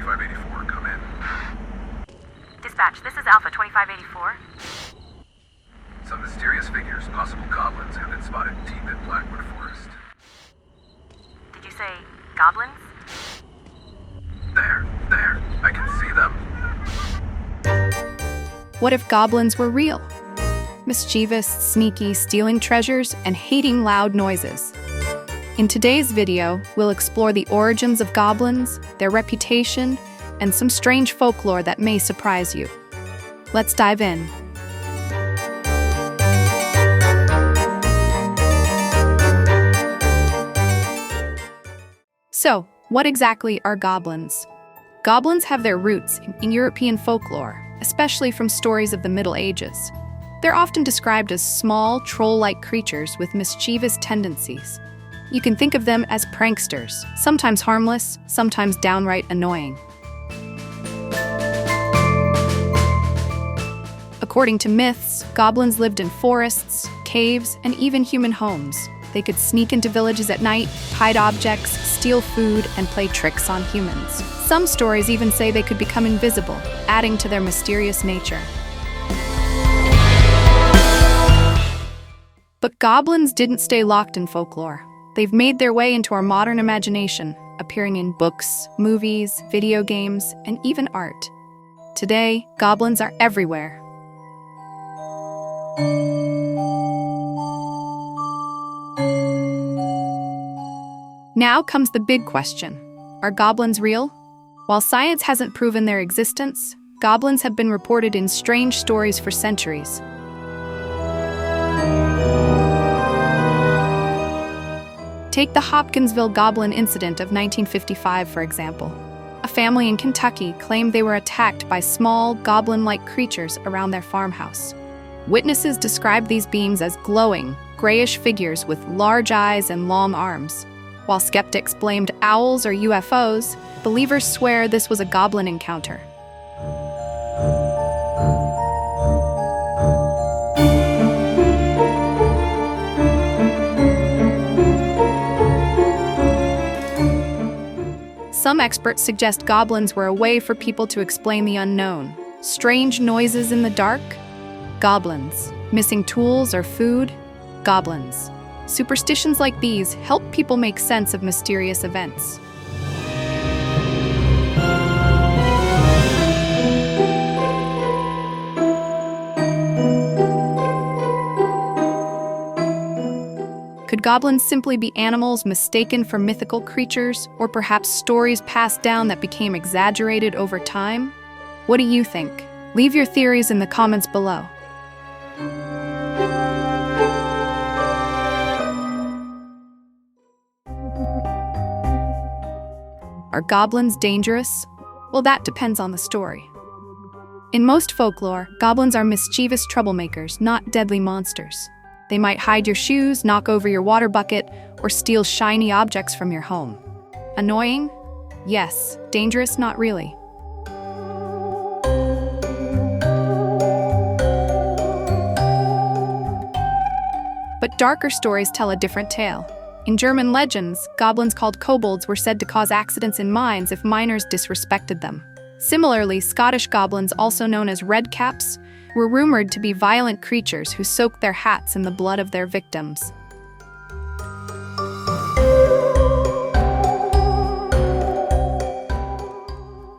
2584, come in. Dispatch, this is Alpha 2584. Some mysterious figures, possible goblins, have been spotted deep in Blackwood Forest. Did you say goblins? There, I can see them. What if goblins were real? Mischievous, sneaky, stealing treasures, and hating loud noises. In today's video, we'll explore the origins of goblins, their reputation, and some strange folklore that may surprise you. Let's dive in. So, what exactly are goblins? Goblins have their roots in European folklore, especially from stories of the Middle Ages. They're often described as small, troll-like creatures with mischievous tendencies. You can think of them as pranksters, sometimes harmless, sometimes downright annoying. According to myths, goblins lived in forests, caves, and even human homes. They could sneak into villages at night, hide objects, steal food, and play tricks on humans. Some stories even say they could become invisible, adding to their mysterious nature. But goblins didn't stay locked in folklore. They've made their way into our modern imagination, appearing in books, movies, video games, and even art. Today, goblins are everywhere. Now comes the big question. Are goblins real? While science hasn't proven their existence, goblins have been reported in strange stories for centuries. Take the Hopkinsville Goblin incident of 1955, for example. A family in Kentucky claimed they were attacked by small, goblin-like creatures around their farmhouse. Witnesses described these beings as glowing, grayish figures with large eyes and long arms. While skeptics blamed owls or UFOs, believers swear this was a goblin encounter. Some experts suggest goblins were a way for people to explain the unknown. Strange noises in the dark? Goblins. Missing tools or food? Goblins. Superstitions like these help people make sense of mysterious events. Could goblins simply be animals mistaken for mythical creatures, or perhaps stories passed down that became exaggerated over time? What do you think? Leave your theories in the comments below. Are goblins dangerous? Well, that depends on the story. In most folklore, goblins are mischievous troublemakers, not deadly monsters. They might hide your shoes, knock over your water bucket, or steal shiny objects from your home. Annoying? Yes. Dangerous? Not really. But darker stories tell a different tale. In German legends, goblins called kobolds were said to cause accidents in mines if miners disrespected them. Similarly, Scottish goblins, also known as redcaps, were rumored to be violent creatures who soaked their hats in the blood of their victims.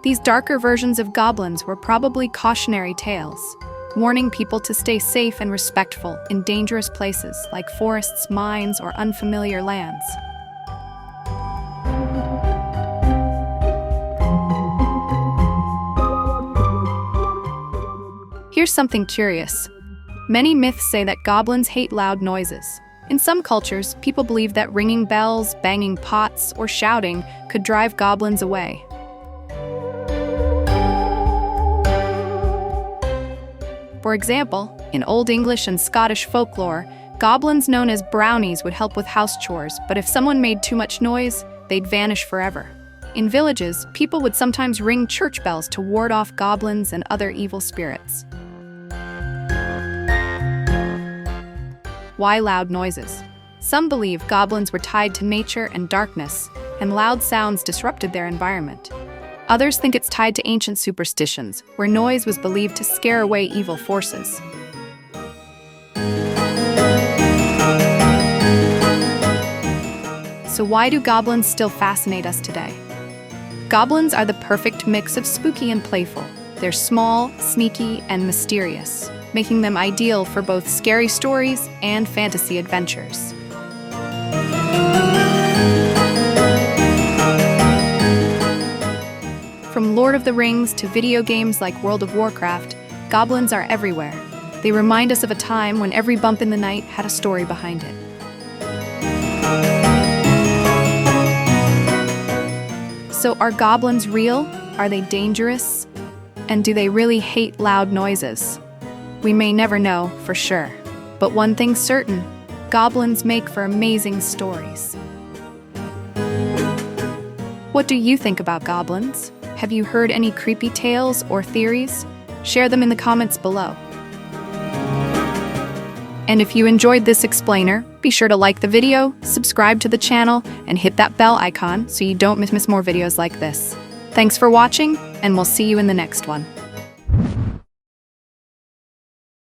These darker versions of goblins were probably cautionary tales, warning people to stay safe and respectful in dangerous places like forests, mines, or unfamiliar lands. Here's something curious. Many myths say that goblins hate loud noises. In some cultures, people believe that ringing bells, banging pots, or shouting could drive goblins away. For example, in Old English and Scottish folklore, goblins known as brownies would help with house chores, but if someone made too much noise, they'd vanish forever. In villages, people would sometimes ring church bells to ward off goblins and other evil spirits. Why loud noises? Some believe goblins were tied to nature and darkness, and loud sounds disrupted their environment. Others think it's tied to ancient superstitions, where noise was believed to scare away evil forces. So why do goblins still fascinate us today? Goblins are the perfect mix of spooky and playful. They're small, sneaky, and mysterious, making them ideal for both scary stories and fantasy adventures. From Lord of the Rings to video games like World of Warcraft, goblins are everywhere. They remind us of a time when every bump in the night had a story behind it. So are goblins real? Are they dangerous? And do they really hate loud noises? We may never know for sure. But one thing's certain, goblins make for amazing stories. What do you think about goblins? Have you heard any creepy tales or theories? Share them in the comments below. And if you enjoyed this explainer, be sure to like the video, subscribe to the channel, and hit that bell icon so you don't miss more videos like this. Thanks for watching, and we'll see you in the next one.